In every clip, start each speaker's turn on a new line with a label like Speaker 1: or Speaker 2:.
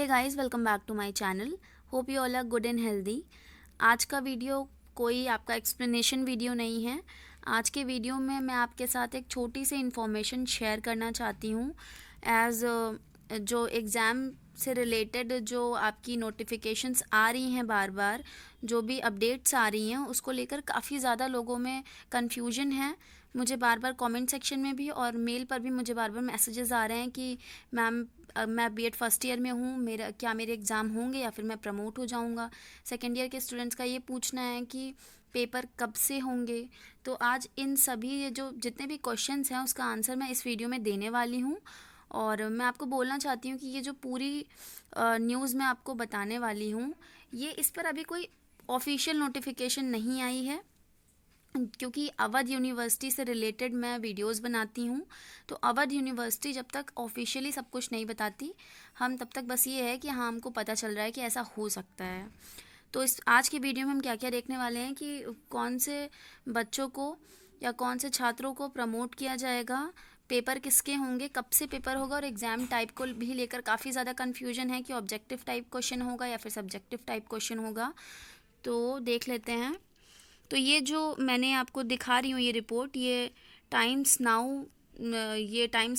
Speaker 1: Hey guys, welcome back to my channel. Hope you all are good and healthy. आज का video कोई आपका explanation video नहीं है। आज के वीडियो में मैं आपके साथ एक छोटी सी इन्फॉर्मेशन शेयर करना चाहती हूँ एज जो एग्ज़ाम से रिलेटेड जो आपकी नोटिफिकेशंस आ रही हैं, बार बार जो भी अपडेट्स आ रही हैं, उसको लेकर काफ़ी ज़्यादा लोगों में कन्फ्यूजन है। मुझे बार बार कमेंट सेक्शन में भी और मेल पर भी मुझे बार बार मैसेजेस आ रहे हैं कि मैम मैं बीएड फर्स्ट ईयर में हूँ, मेरे एग्ज़ाम होंगे या फिर मैं प्रमोट हो जाऊँगा। सेकेंड ईयर के स्टूडेंट्स का ये पूछना है कि पेपर कब से होंगे। तो आज इन सभी जो जितने भी क्वेश्चंस हैं उसका आंसर मैं इस वीडियो में देने वाली हूँ। और मैं आपको बोलना चाहती हूँ कि ये जो पूरी न्यूज़ मैं आपको बताने वाली हूँ, ये इस पर अभी कोई ऑफिशियल नोटिफिकेशन नहीं आई है, क्योंकि अवध यूनिवर्सिटी से रिलेटेड मैं वीडियोस बनाती हूँ। तो अवध यूनिवर्सिटी जब तक ऑफिशियली सब कुछ नहीं बताती, हम तब तक बस ये है कि हाँ, हमको पता चल रहा है कि ऐसा हो सकता है। तो इस आज की वीडियो में हम क्या क्या देखने वाले हैं कि कौन से बच्चों को या कौन से छात्रों को प्रमोट किया जाएगा, पेपर किसके होंगे, कब से पेपर होगा, और एग्ज़ाम टाइप को भी लेकर काफ़ी ज़्यादा कन्फ्यूजन है कि ऑब्जेक्टिव टाइप क्वेश्चन होगा या फिर सब्जेक्टिव टाइप क्वेश्चन होगा। तो देख लेते हैं। तो ये जो मैंने आपको दिखा रही हूँ ये रिपोर्ट, ये टाइम्स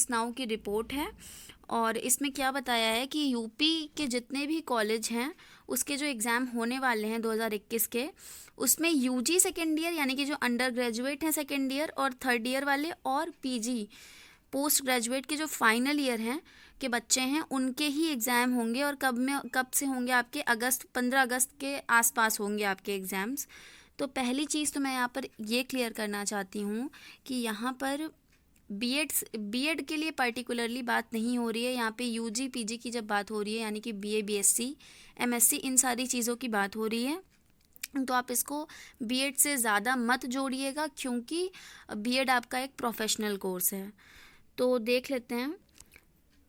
Speaker 1: नाउ की रिपोर्ट है। और इसमें क्या बताया है कि यूपी के जितने भी कॉलेज हैं उसके जो एग्ज़ाम होने वाले हैं 2021 के, उसमें यूजी सेकेंड ईयर यानी कि जो अंडर ग्रेजुएट हैं सेकेंड ईयर और थर्ड ईयर वाले, और पीजी पोस्ट ग्रेजुएट के जो फाइनल ईयर हैं के बच्चे हैं, उनके ही एग्ज़ाम होंगे। और कब से होंगे आपके? 15 अगस्त के आसपास होंगे आपके एग्ज़ाम्स। तो पहली चीज़ तो मैं यहाँ पर ये क्लियर करना चाहती हूँ कि यहाँ पर बीएड के लिए पर्टिकुलरली बात नहीं हो रही है। यहाँ पे यूजी पीजी की जब बात हो रही है, यानी कि बीए बीएससी एमएससी, इन सारी चीज़ों की बात हो रही है। तो आप इसको बीएड से ज़्यादा मत जोड़िएगा, क्योंकि बीएड आपका एक प्रोफेशनल कोर्स है। तो देख लेते हैं।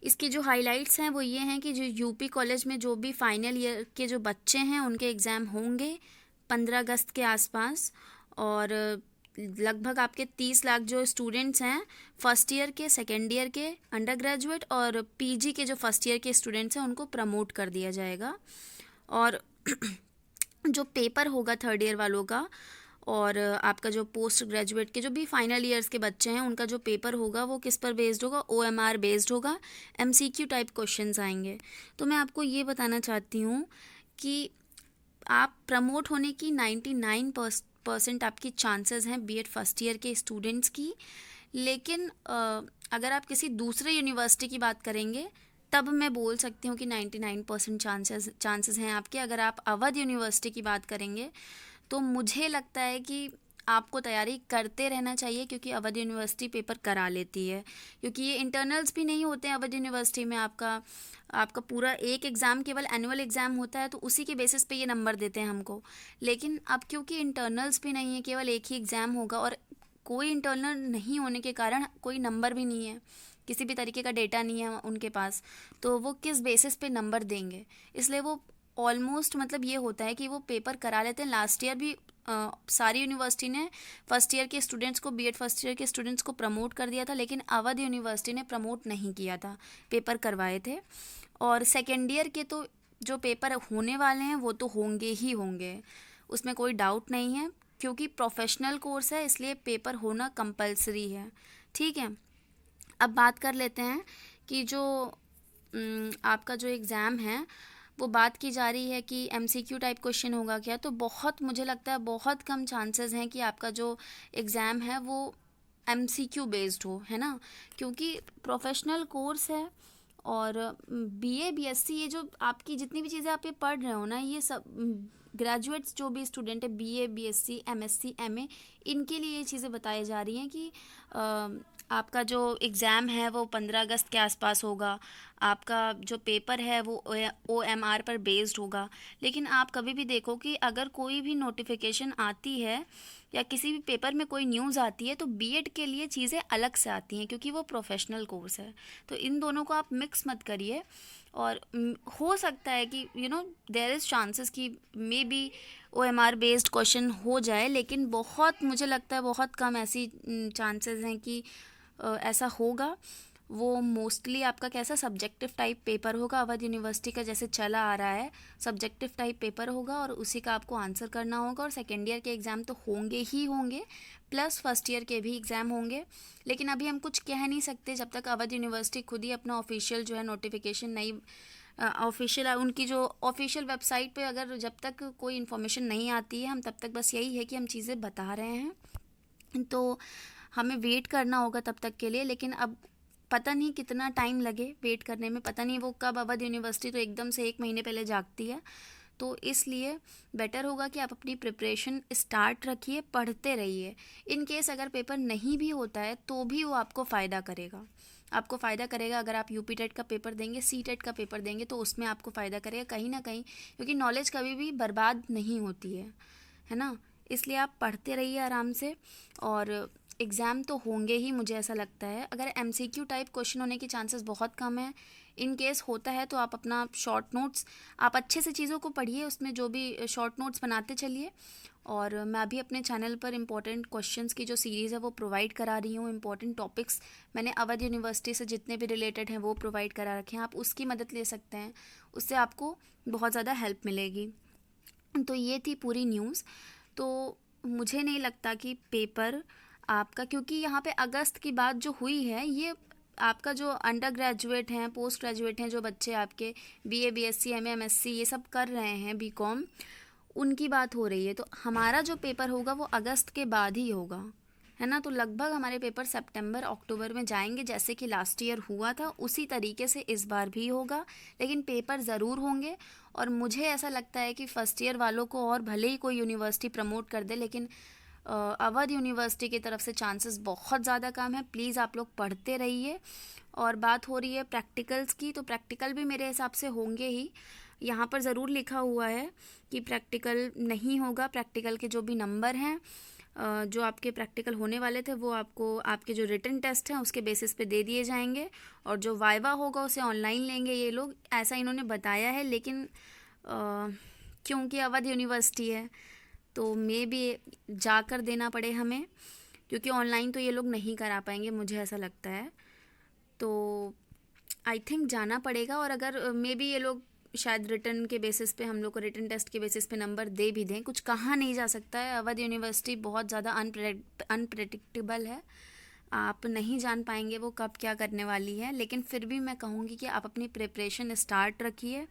Speaker 1: इसकी जो हाइलाइट्स हैं वो ये हैं कि जो यूपी कॉलेज में जो भी फाइनल ईयर के जो बच्चे हैं उनके एग्ज़ाम होंगे 15 अगस्त के आसपास। और लगभग आपके 30 लाख जो स्टूडेंट्स हैं फर्स्ट ईयर के, सेकेंड ईयर के, अंडर ग्रेजुएट और पीजी के जो फर्स्ट ईयर के स्टूडेंट्स हैं उनको प्रमोट कर दिया जाएगा। और जो पेपर होगा थर्ड ईयर वालों का और आपका जो पोस्ट ग्रेजुएट के जो भी फाइनल ईयर्स के बच्चे हैं, उनका जो पेपर होगा वो किस पर बेस्ड होगा? ओएमआर बेस्ड होगा। एमसीक्यू टाइप क्वेश्चंस आएंगे। तो मैं आपको ये बताना चाहती हूँ कि आप प्रमोट होने की 99% आपकी चांसेस हैं बीएड फर्स्ट ईयर के स्टूडेंट्स की। लेकिन अगर आप किसी दूसरे यूनिवर्सिटी की बात करेंगे तब मैं बोल सकती हूँ कि 99% चांसेस हैं आपके। अगर आप अवध यूनिवर्सिटी की बात करेंगे तो मुझे लगता है कि आपको तैयारी करते रहना चाहिए, क्योंकि अवध यूनिवर्सिटी पेपर करा लेती है। क्योंकि ये इंटरनल्स भी नहीं होते हैं अवध यूनिवर्सिटी में। आपका पूरा एक एग्ज़ाम केवल एनुअल एग्ज़ाम होता है, तो उसी के बेसिस पे ये नंबर देते हैं हमको। लेकिन अब क्योंकि इंटरनल्स भी नहीं है, केवल एक ही एग्ज़ाम होगा और कोई इंटरनल नहीं होने के कारण कोई नंबर भी नहीं है, किसी भी तरीके का डेटा नहीं है उनके पास, तो वो किस बेसिस पे नंबर देंगे? इसलिए वो ऑलमोस्ट मतलब ये होता है कि वो पेपर करा लेते हैं। लास्ट ईयर भी सारी यूनिवर्सिटी ने फर्स्ट ईयर के स्टूडेंट्स को, बीएड फर्स्ट ईयर के स्टूडेंट्स को प्रमोट कर दिया था, लेकिन अवध यूनिवर्सिटी ने प्रमोट नहीं किया था, पेपर करवाए थे। और सेकेंड ईयर के तो जो पेपर होने वाले हैं वो तो होंगे ही होंगे, उसमें कोई डाउट नहीं है, क्योंकि प्रोफेशनल कोर्स है इसलिए पेपर होना कंपलसरी है। ठीक है, अब बात कर लेते हैं कि जो आपका जो एग्ज़ाम है वो बात की जा रही है कि एमसीक्यू टाइप क्वेश्चन होगा क्या। तो मुझे लगता है बहुत कम चांसेस हैं कि आपका जो एग्ज़ाम है वो एमसीक्यू बेस्ड हो, है ना, क्योंकि प्रोफेशनल कोर्स है। और बीए बीएससी ये जो आपकी जितनी भी चीज़ें आप ये पढ़ रहे हो ना, ये सब ग्रेजुएट्स जो भी स्टूडेंट है, बीए बीएससी एमएससी एमए, इनके लिए ये चीज़ें बताई जा रही हैं कि आपका जो एग्ज़ाम है वो 15 अगस्त के आसपास होगा, आपका जो पेपर है वो ओएमआर पर बेस्ड होगा। लेकिन आप कभी भी देखो कि अगर कोई भी नोटिफिकेशन आती है या किसी भी पेपर में कोई न्यूज़ आती है तो बीएड के लिए चीज़ें अलग से आती हैं, क्योंकि वो प्रोफेशनल कोर्स है। तो इन दोनों को आप मिक्स मत करिए। और हो सकता है कि देयर इज़ चांसेस कि may be OMR based question हो जाए, लेकिन मुझे लगता है बहुत कम ऐसी चांसेस हैं कि ऐसा होगा। वो मोस्टली आपका कैसा सब्जेक्टिव टाइप पेपर होगा, अवध यूनिवर्सिटी का जैसे चला आ रहा है सब्जेक्टिव टाइप पेपर होगा और उसी का आपको आंसर करना होगा। और सेकेंड ईयर के एग्ज़ाम तो होंगे ही होंगे, प्लस फर्स्ट ईयर के भी एग्ज़ाम होंगे। लेकिन अभी हम कुछ कह नहीं सकते जब तक अवध यूनिवर्सिटी खुद ही अपना ऑफिशियल जो है नोटिफिकेशन नहीं, ऑफिशियल उनकी जो ऑफिशियल वेबसाइट पे अगर जब तक कोई इन्फॉर्मेशन नहीं आती है, हम तब तक बस यही है कि हम चीज़ें बता रहे हैं। तो हमें वेट करना होगा तब तक के लिए। लेकिन अब पता नहीं कितना टाइम लगे वेट करने में, पता नहीं वो कब, अवध यूनिवर्सिटी तो एकदम से 1 महीने पहले जागती है। तो इसलिए बेटर होगा कि आप अपनी प्रिपरेशन स्टार्ट रखिए, पढ़ते रहिए। इन केस अगर पेपर नहीं भी होता है तो भी वो आपको फ़ायदा करेगा, आपको फ़ायदा करेगा। अगर आप यूपी टेट का पेपर देंगे, सी टेट का पेपर देंगे तो उसमें आपको फ़ायदा करेगा कहीं ना कहीं, क्योंकि नॉलेज कभी भी बर्बाद नहीं होती है ना। इसलिए आप पढ़ते रहिए आराम से, और एग्ज़ाम तो होंगे ही मुझे ऐसा लगता है। अगर एमसीक्यू टाइप क्वेश्चन होने के चांसेस बहुत कम है। इन केस होता है तो आप अपना शॉर्ट नोट्स, आप अच्छे से चीज़ों को पढ़िए, उसमें जो भी शॉर्ट नोट्स बनाते चलिए। और मैं अभी अपने चैनल पर इंपॉर्टेंट क्वेश्चंस की जो सीरीज़ है वो प्रोवाइड करा रही हूँ। इंपॉर्टेंट टॉपिक्स मैंने अवध यूनिवर्सिटी से जितने भी रिलेटेड हैं वो प्रोवाइड करा रखे हैं, आप उसकी मदद ले सकते हैं, उससे आपको बहुत ज़्यादा हेल्प मिलेगी। तो ये थी पूरी न्यूज़। तो मुझे नहीं लगता कि पेपर आपका, क्योंकि यहाँ पे अगस्त की बात जो हुई है ये आपका जो अंडर ग्रेजुएट हैं, पोस्ट ग्रेजुएट हैं, जो बच्चे आपके बीए बीएससी एमए एमएससी ये सब कर रहे हैं, बीकॉम, उनकी बात हो रही है। तो हमारा जो पेपर होगा वो अगस्त के बाद ही होगा, है ना। तो लगभग हमारे पेपर सितंबर अक्टूबर में जाएंगे, जैसे कि लास्ट ईयर हुआ था उसी तरीके से इस बार भी होगा। लेकिन पेपर ज़रूर होंगे। और मुझे ऐसा लगता है कि फ़र्स्ट ईयर वालों को, और भले ही कोई यूनिवर्सिटी प्रमोट कर दे, लेकिन अवध यूनिवर्सिटी की तरफ से चांसेस बहुत ज़्यादा कम है। प्लीज़ आप लोग पढ़ते रहिए। और बात हो रही है प्रैक्टिकल्स की, तो प्रैक्टिकल भी मेरे हिसाब से होंगे ही। यहाँ पर ज़रूर लिखा हुआ है कि प्रैक्टिकल नहीं होगा। प्रैक्टिकल के जो भी नंबर हैं, जो आपके प्रैक्टिकल होने वाले थे वो आपको आपके जो रिटन टेस्ट हैं उसके बेसिस पे दे दिए जाएंगे। और जो वाइवा होगा उसे ऑनलाइन लेंगे ये लोग, ऐसा इन्होंने बताया है। लेकिन क्योंकि अवध यूनिवर्सिटी है तो मे भी जाकर देना पड़े हमें, क्योंकि ऑनलाइन तो ये लोग नहीं करा पाएंगे, मुझे ऐसा लगता है। तो आई थिंक जाना पड़ेगा। और अगर मे बी ये लोग शायद रिटर्न के बेसिस पे हम लोग को, रिटर्न टेस्ट के बेसिस पे नंबर दे भी दें, कुछ कहा नहीं जा सकता है। अवध यूनिवर्सिटी बहुत ज़्यादा अनप्रेडिक्टेबल है, आप नहीं जान पाएंगे वो कब क्या करने वाली है। लेकिन फिर भी मैं कहूँगी कि आप अपनी प्रिपरेशन स्टार्ट रखिए,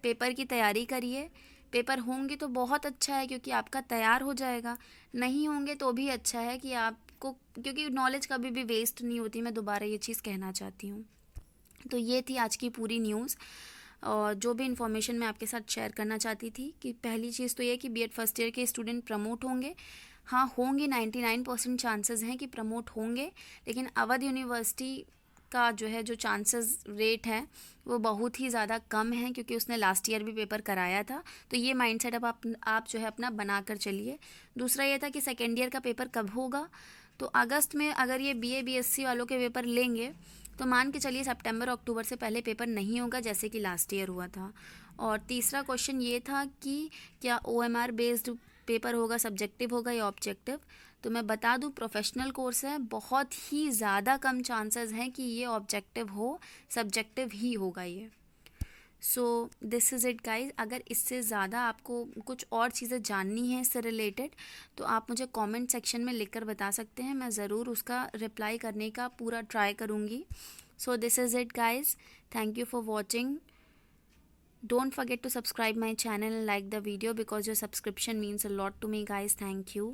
Speaker 1: पेपर की तैयारी करिए। पेपर होंगे तो बहुत अच्छा है क्योंकि आपका तैयार हो जाएगा, नहीं होंगे तो भी अच्छा है कि आपको, क्योंकि नॉलेज कभी भी वेस्ट नहीं होती। मैं दोबारा ये चीज़ कहना चाहती हूँ। तो ये थी आज की पूरी न्यूज़, और जो भी इन्फॉर्मेशन मैं आपके साथ शेयर करना चाहती थी कि पहली चीज़ तो ये कि बीएड फर्स्ट ईयर के स्टूडेंट प्रमोट होंगे। हाँ होंगे, 99% चांसेस हैं कि प्रमोट होंगे। लेकिन अवध यूनिवर्सिटी का जो है, जो चांसेस रेट है वो बहुत ही ज़्यादा कम है, क्योंकि उसने लास्ट ईयर भी पेपर कराया था। तो ये माइंडसेट अब आप जो है अपना बना कर चलिए। दूसरा ये था कि सेकेंड ईयर का पेपर कब होगा, तो अगस्त में अगर ये बीए बीएससी वालों के पेपर लेंगे तो मान के चलिए सितंबर अक्टूबर से पहले पेपर नहीं होगा, जैसे कि लास्ट ईयर हुआ था। और तीसरा क्वेश्चन ये था कि क्या ओएमआर बेस्ड पेपर होगा, सब्जेक्टिव होगा या ऑब्जेक्टिव। तो मैं बता दूं, प्रोफेशनल कोर्स है, बहुत ही ज़्यादा कम चांसेस हैं कि ये ऑब्जेक्टिव हो, सब्जेक्टिव ही होगा ये। So this is it guys. अगर इससे ज़्यादा आपको कुछ और चीज़ें जाननी है इससे रिलेटेड तो आप मुझे कमेंट सेक्शन में लिखकर बता सकते हैं, मैं ज़रूर उसका रिप्लाई करने का पूरा ट्राई करूँगी। So this is it guys, thank you for watching. Don't forget to subscribe my channel and like the video because your subscription means a lot to me guys. Thank you.